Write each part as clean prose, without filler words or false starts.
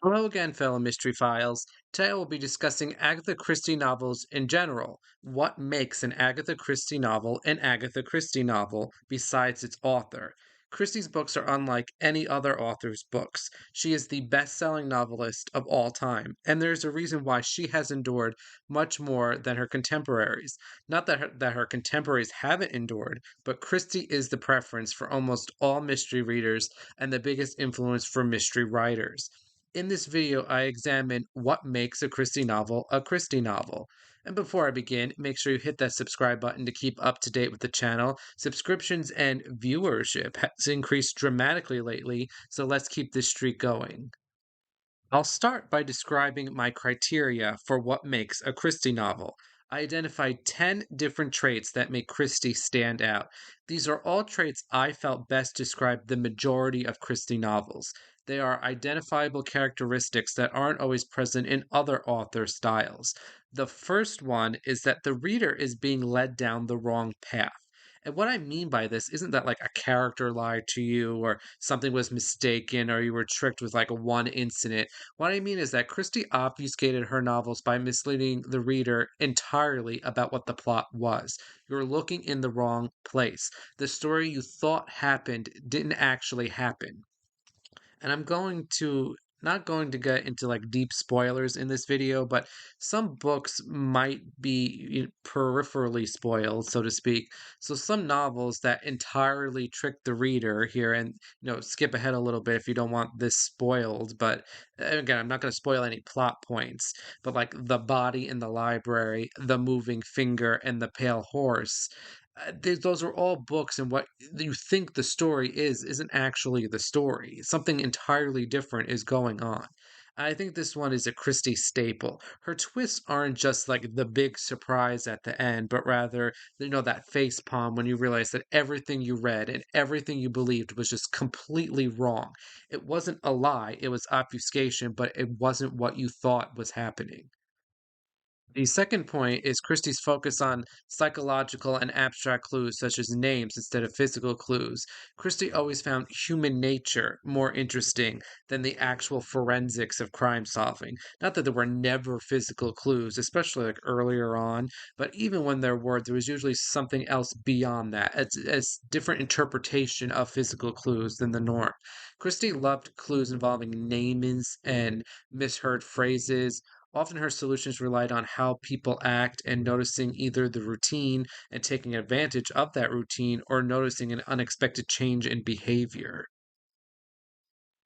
Hello again, fellow Mystery Files. Today we'll be discussing Agatha Christie novels in general. What makes an Agatha Christie novel an Agatha Christie novel besides its author? Christie's books are unlike any other author's books. She is the best selling novelist of all time, and there's a reason why she has endured much more than her contemporaries. Not that her contemporaries haven't endured, but Christie is the preference for almost all mystery readers and the biggest influence for mystery writers. In this video, I examine what makes a Christie novel a Christie novel. And before I begin, make sure you hit that subscribe button to keep up to date with the channel. Subscriptions and viewership has increased dramatically lately, so let's keep this streak going. I'll start by describing my criteria for what makes a Christie novel. I identified 10 different traits that make Christie stand out. These are all traits I felt best describe the majority of Christie novels. They are identifiable characteristics that aren't always present in other author styles. The first one is that the reader is being led down the wrong path. And what I mean by this isn't that like a character lied to you or something was mistaken or you were tricked with like one incident. What I mean is that Christie obfuscated her novels by misleading the reader entirely about what the plot was. You're looking in the wrong place. The story you thought happened didn't actually happen. And I'm going to not going to get into like deep spoilers in this video, but some books might be peripherally spoiled, so to speak. So some novels that entirely trick the reader here, and skip ahead a little bit if you don't want this spoiled. But again, I'm not going to spoil any plot points. But like The Body in the Library, The Moving Finger, and The Pale Horse, those are all books, and what you think the story is isn't actually the story. Something entirely different is going on. I think this one is a Christie staple. Her twists aren't just like the big surprise at the end, but rather, that face palm when you realize that everything you read and everything you believed was just completely wrong. It wasn't a lie, it was obfuscation, but it wasn't what you thought was happening. The second point is Christie's focus on psychological and abstract clues such as names instead of physical clues. Christie always found human nature more interesting than the actual forensics of crime solving. Not that there were never physical clues, especially like earlier on, but even when there was usually something else beyond that. It's different interpretation of physical clues than the norm. Christie loved clues involving names and misheard phrases. Often her solutions relied on how people act and noticing either the routine and taking advantage of that routine or noticing an unexpected change in behavior.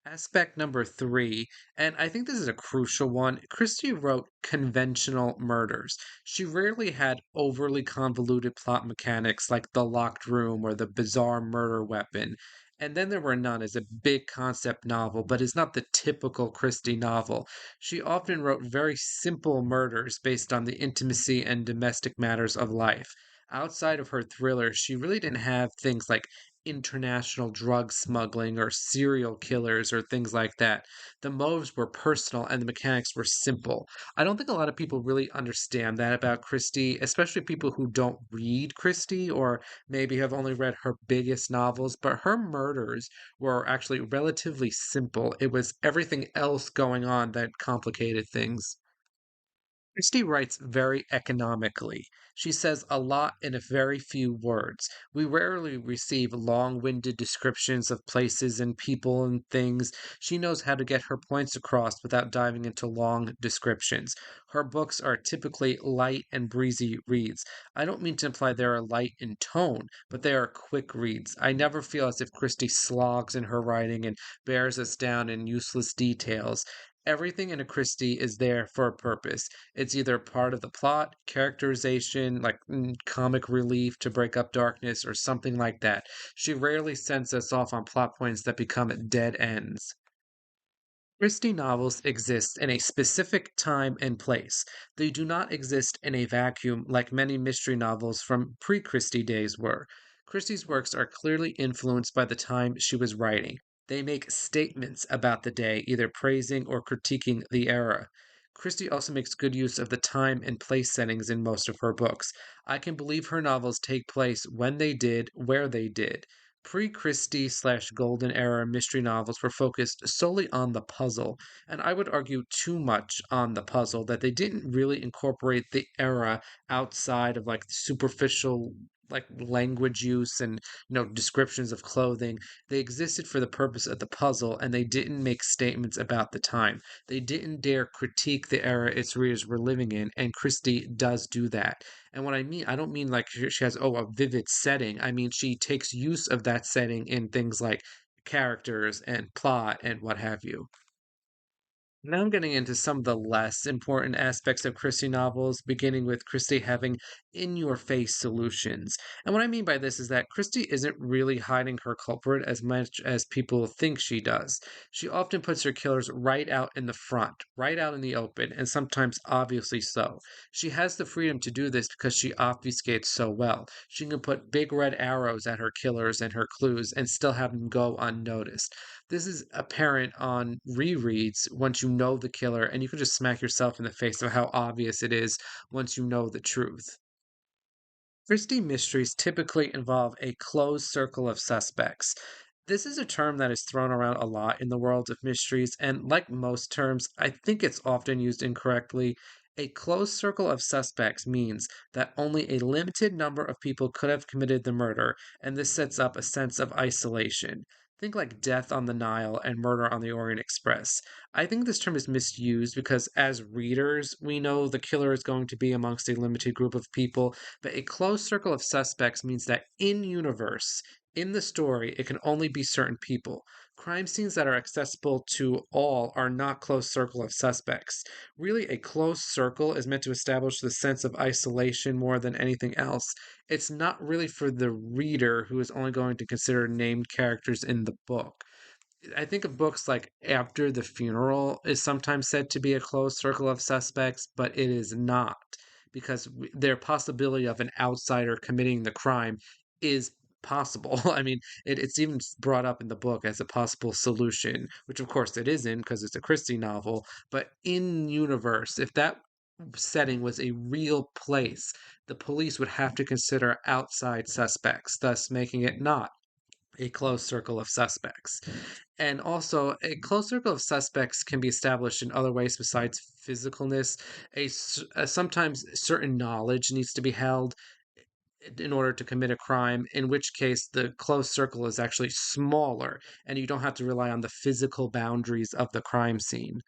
Aspect number three, and I think this is a crucial one. Christie wrote conventional murders. She rarely had overly convoluted plot mechanics like the locked room or the bizarre murder weapon. And then there were none as a big concept novel, but is not the typical Christie novel. She often wrote very simple murders based on the intimacy and domestic matters of life. Outside of her thrillers, she really didn't have things like international drug smuggling or serial killers or things like that. The motives were personal and the mechanics were simple. I don't think a lot of people really understand that about Christie, especially people who don't read Christie or maybe have only read her biggest novels. But her murders were actually relatively simple. It was everything else going on that complicated things. Christie writes very economically. She says a lot in a very few words. We rarely receive long winded descriptions of places and people and things. She knows how to get her points across without diving into long descriptions. Her books are typically light and breezy reads. I don't mean to imply they are light in tone, but they are quick reads. I never feel as if Christie slogs in her writing and bears us down in useless details. Everything in a Christie is there for a purpose. It's either part of the plot, characterization, like comic relief to break up darkness, or something like that. She rarely sends us off on plot points that become dead ends. Christie novels exist in a specific time and place. They do not exist in a vacuum like many mystery novels from pre Christie days were. Christie's works are clearly influenced by the time she was writing. They make statements about the day, either praising or critiquing the era. Christie also makes good use of the time and place settings in most of her books. I can believe her novels take place when they did, where they did. Pre-Christie slash Golden Era mystery novels were focused solely on the puzzle, and I would argue too much on the puzzle, that they didn't really incorporate the era outside of like superficial like language use and descriptions of clothing. They existed for the purpose of the puzzle, and they didn't make statements about the time. They didn't dare critique the era its readers were living in, and Christie does do that. And what I mean, I don't mean like she has, oh, a vivid setting. I mean, she takes use of that setting in things like characters and plot and what have you. Now I'm getting into some of the less important aspects of Christie novels, beginning with Christie having in your face solutions. And what I mean by this is that Christie isn't really hiding her culprit as much as people think she does. She often puts her killers right out in the front, right out in the open, and sometimes obviously so. She has the freedom to do this because she obfuscates so well. She can put big red arrows at her killers and her clues and still have them go unnoticed. This is apparent on rereads once you know the killer, and you can just smack yourself in the face of how obvious it is once you know the truth. Christie mysteries typically involve a closed circle of suspects. This is a term that is thrown around a lot in the world of mysteries, and like most terms, I think it's often used incorrectly. A closed circle of suspects means that only a limited number of people could have committed the murder, and this sets up a sense of isolation. Think like Death on the Nile and Murder on the Orient Express. I think this term is misused because as readers, we know the killer is going to be amongst a limited group of people, but a closed circle of suspects means that in universe, in the story, it can only be certain people. Crime scenes that are accessible to all are not closed circle of suspects. Really, a closed circle is meant to establish the sense of isolation more than anything else. It's not really for the reader who is only going to consider named characters in the book. I think of books like After the Funeral is sometimes said to be a closed circle of suspects, but it is not because their possibility of an outsider committing the crime is possible. I mean, it's even brought up in the book as a possible solution, which of course it isn't because it's a Christie novel. But in universe, if that setting was a real place, the police would have to consider outside suspects, thus making it not a closed circle of suspects. And also, a close circle of suspects can be established in other ways besides physicalness. Sometimes certain knowledge needs to be held in order to commit a crime, in which case the closed circle is actually smaller and you don't have to rely on the physical boundaries of the crime scene.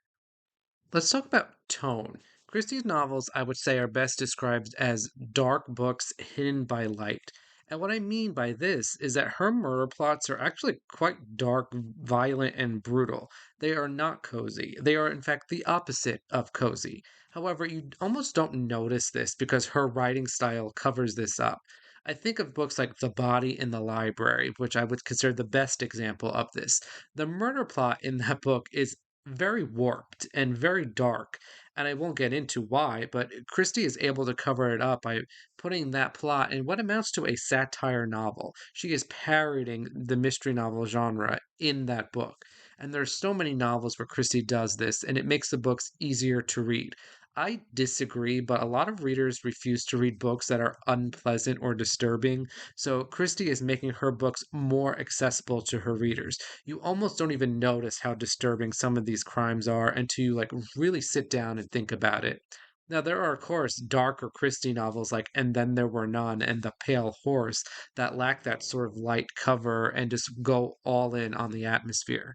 Let's talk about tone. Christie's novels, I would say, are best described as dark books hidden by light. And what I mean by this is that her murder plots are actually quite dark, violent, and brutal. They are not cozy. They are, in fact, the opposite of cozy. However, you almost don't notice this because her writing style covers this up. I think of books like The Body in the Library, which I would consider the best example of this. The murder plot in that book is very warped and very dark. And I won't get into why, but Christie is able to cover it up by putting that plot in what amounts to a satire novel. She is parodying the mystery novel genre in that book. And there's so many novels where Christie does this, and it makes the books easier to read. I disagree, but a lot of readers refuse to read books that are unpleasant or disturbing. So Christie is making her books more accessible to her readers. You almost don't even notice how disturbing some of these crimes are until you like really sit down and think about it. Now, there are, of course, darker Christie novels like And Then There Were None and The Pale Horse that lack that sort of light cover and just go all in on the atmosphere.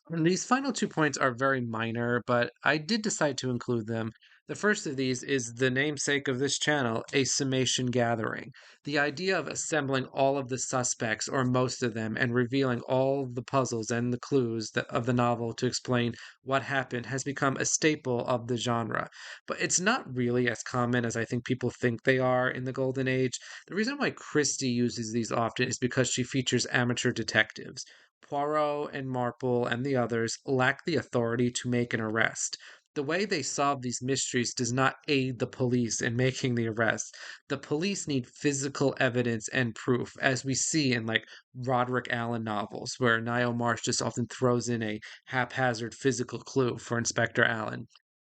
And these final 2 points are very minor, but I did decide to include them. The first of these is the namesake of this channel, a summation gathering. The idea of assembling all of the suspects, or most of them, and revealing all the puzzles and the clues of the novel to explain what happened has become a staple of the genre. But it's not really as common as I think people think they are in the Golden Age. The reason why Christie uses these often is because she features amateur detectives. Poirot and Marple and the others lack the authority to make an arrest. The way they solve these mysteries does not aid the police in making the arrest. The police need physical evidence and proof, as we see in like Roderick Allen novels, where Niall Marsh just often throws in a haphazard physical clue for Inspector Allen.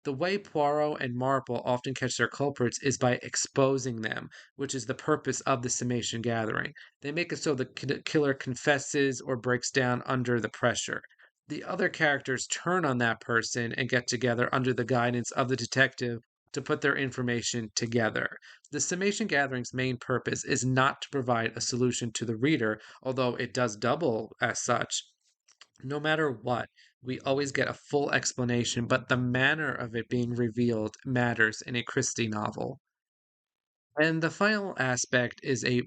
The way Poirot and Marple often catch their culprits is by exposing them, which is the purpose of the summation gathering. They make it so the killer confesses or breaks down under the pressure. The other characters turn on that person and get together under the guidance of the detective to put their information together. The summation gathering's main purpose is not to provide a solution to the reader, although it does double as such. No matter what, we always get a full explanation, but the manner of it being revealed matters in a Christie novel. And the final aspect is a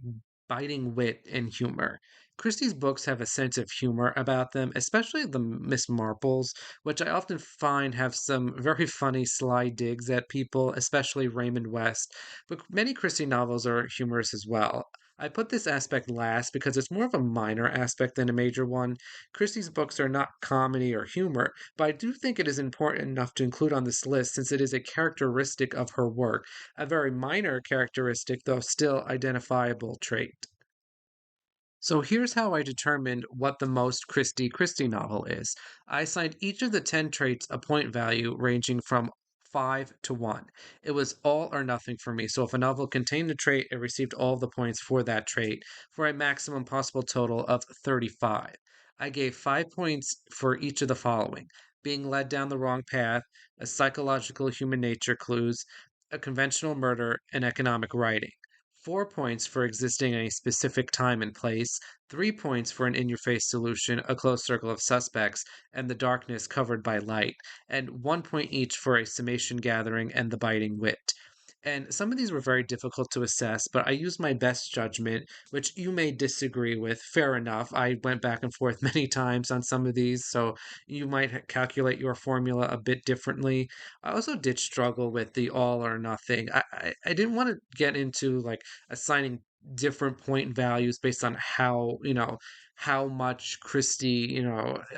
biting wit and humor. Christie's books have a sense of humor about them, especially the Miss Marples, which I often find have some very funny sly digs at people, especially Raymond West. But many Christie novels are humorous as well. I put this aspect last because it's more of a minor aspect than a major one. Christie's books are not comedy or humor, but I do think it is important enough to include on this list since it is a characteristic of her work, a very minor characteristic, though still identifiable trait. So here's how I determined what the most Christie novel is. I assigned each of the 10 traits a point value ranging from 5 to 1. It was all or nothing for me. So if a novel contained a trait, it received all the points for that trait for a maximum possible total of 35. I gave 5 points for each of the following: being led down the wrong path, a psychological human nature clues, a conventional murder, and economic writing. 4 points for existing in a specific time and place, 3 points for an in your face solution, a close circle of suspects, and the darkness covered by light, and 1 point each for a summation gathering and the biting wit. And some of these were very difficult to assess, but I used my best judgment, which you may disagree with. Fair enough. I went back and forth many times on some of these, so you might calculate your formula a bit differently. I also did struggle with the all or nothing. I didn't want to get into like assigning different point values based on how, how much Christie,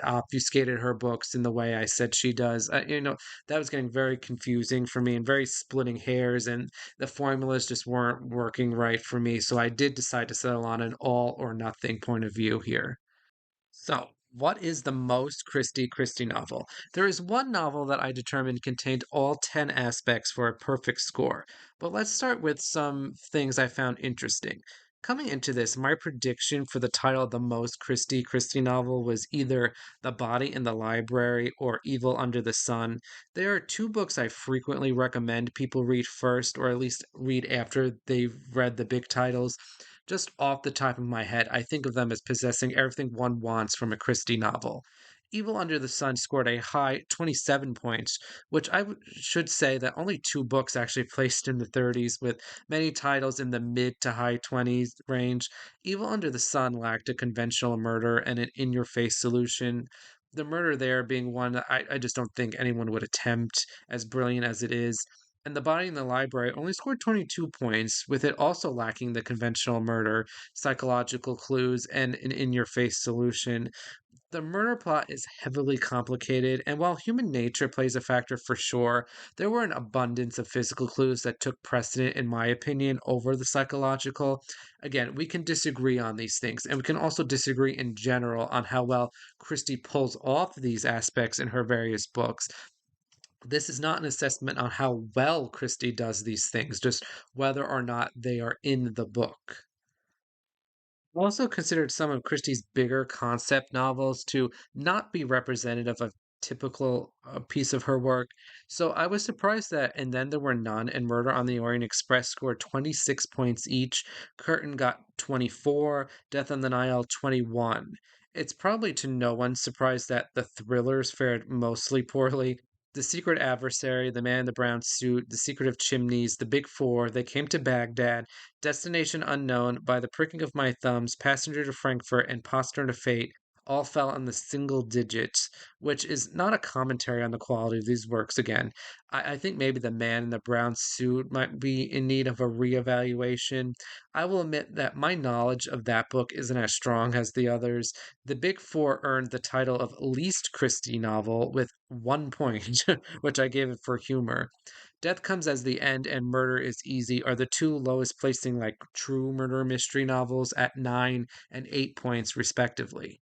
obfuscated her books in the way I said she does. That was getting very confusing for me and very splitting hairs, and the formulas just weren't working right for me. So I did decide to settle on an all or nothing point of view here. So, what is the most Christie novel? There is one novel that I determined contained all 10 aspects for a perfect score, but let's start with some things I found interesting. Coming into this, my prediction for the title of the most Christie novel was either The Body in the Library or Evil Under the Sun. There are two books I frequently recommend people read first, or at least read after they've read the big titles. Just off the top of my head, I think of them as possessing everything one wants from a Christie novel. Evil Under the Sun scored a high 27 points, which should say that only two books actually placed in the 30s, with many titles in the mid to high 20s range. Evil Under the Sun lacked a conventional murder and an in your face solution. The murder there being one that I just don't think anyone would attempt, as brilliant as it is. And The Body in the Library only scored 22 points, with it also lacking the conventional murder, psychological clues, and an in your face solution. The murder plot is heavily complicated, and while human nature plays a factor for sure, there were an abundance of physical clues that took precedent, in my opinion, over the psychological. Again, we can disagree on these things, and we can also disagree in general on how well Christie pulls off these aspects in her various books. This is not an assessment on how well Christie does these things, just whether or not they are in the book. Also considered some of Christie's bigger concept novels to not be representative of typical piece of her work. So I was surprised that And Then There Were None and Murder on the Orient Express scored 26 points each. Curtain got 24, Death on the Nile 21. It's probably to no one's surprise that the thrillers fared mostly poorly. The Secret Adversary, The Man in the Brown Suit, The Secret of Chimneys, The Big Four, They Came to Baghdad, Destination Unknown, By the Pricking of My Thumbs, Passenger to Frankfurt, and Postern to Fate all fell in the single digits, which is not a commentary on the quality of these works. Again, I think maybe The Man in the Brown Suit might be in need of a reevaluation. I will admit that my knowledge of that book isn't as strong as the others. The Big Four earned the title of least Christie novel with 1 point, which I gave it for humor. Death Comes as the End and Murder is Easy are the two lowest placing like true murder mystery novels at 9 and 8 points respectively.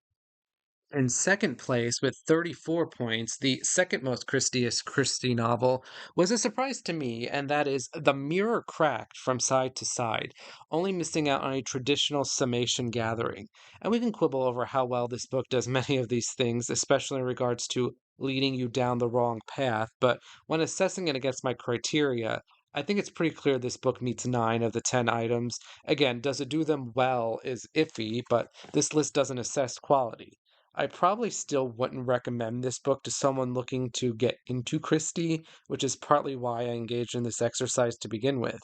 In second place, with 34 points, the second most Christie-ish Christie novel was a surprise to me, and that is The Mirror Cracked from Side to Side, only missing out on a traditional summation gathering. And we can quibble over how well this book does many of these things, especially in regards to leading you down the wrong path, but when assessing it against my criteria, I think it's pretty clear this book meets 9 of the 10 items. Again, does it do them well is iffy, but this list doesn't assess quality. I probably still wouldn't recommend this book to someone looking to get into Christie, which is partly why I engaged in this exercise to begin with.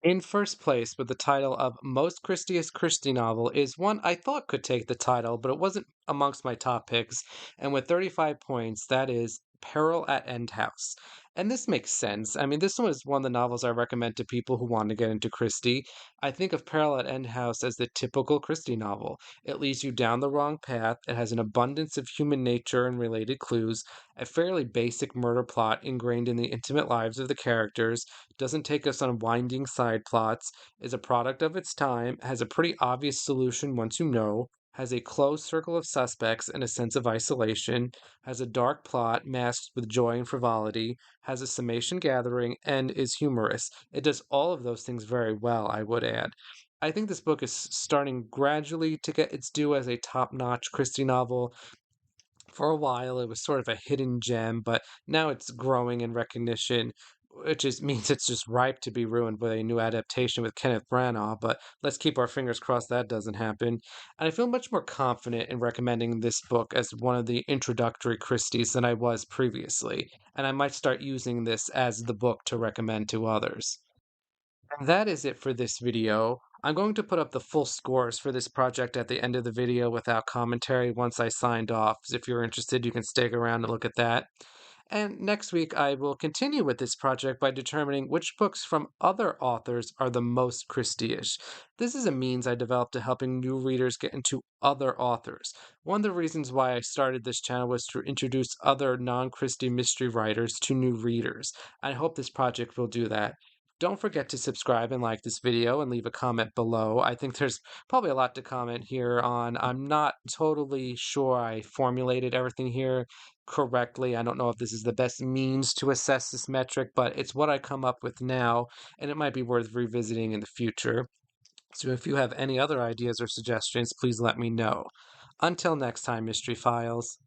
In first place, with the title of Most Christiest Christie Novel, is one I thought could take the title, but it wasn't amongst my top picks. And with 35 points, that is Peril at End House. And this makes sense. I mean, this one is one of the novels I recommend to people who want to get into Christie. I think of Peril at End House as the typical Christie novel. It leads you down the wrong path, it has an abundance of human nature and related clues, a fairly basic murder plot ingrained in the intimate lives of the characters, doesn't take us on winding side plots, is a product of its time, has a pretty obvious solution once you know, has a closed circle of suspects and a sense of isolation, has a dark plot masked with joy and frivolity, has a summation gathering, and is humorous. It does all of those things very well, I would add. I think this book is starting gradually to get its due as a top notch Christie novel. For a while, it was sort of a hidden gem, but now it's growing in recognition, which is means it's just ripe to be ruined with a new adaptation with Kenneth Branagh. But let's keep our fingers crossed that doesn't happen. And I feel much more confident in recommending this book as one of the introductory Christies than I was previously, and I might start using this as the book to recommend to others. And that is it for this video. I'm going to put up the full scores for this project at the end of the video without commentary once I signed off. So if you're interested, you can stick around and look at that. And next week, I will continue with this project by determining which books from other authors are the most Christie-ish. This is a means I developed to helping new readers get into other authors. One of the reasons why I started this channel was to introduce other non-Christie mystery writers to new readers. I hope this project will do that. Don't forget to subscribe and like this video and leave a comment below. I think there's probably a lot to comment here on. I'm not totally sure I formulated everything here correctly. I don't know if this is the best means to assess this metric, but it's what I come up with now, and it might be worth revisiting in the future. So if you have any other ideas or suggestions, please let me know. Until next time, Mystery Files.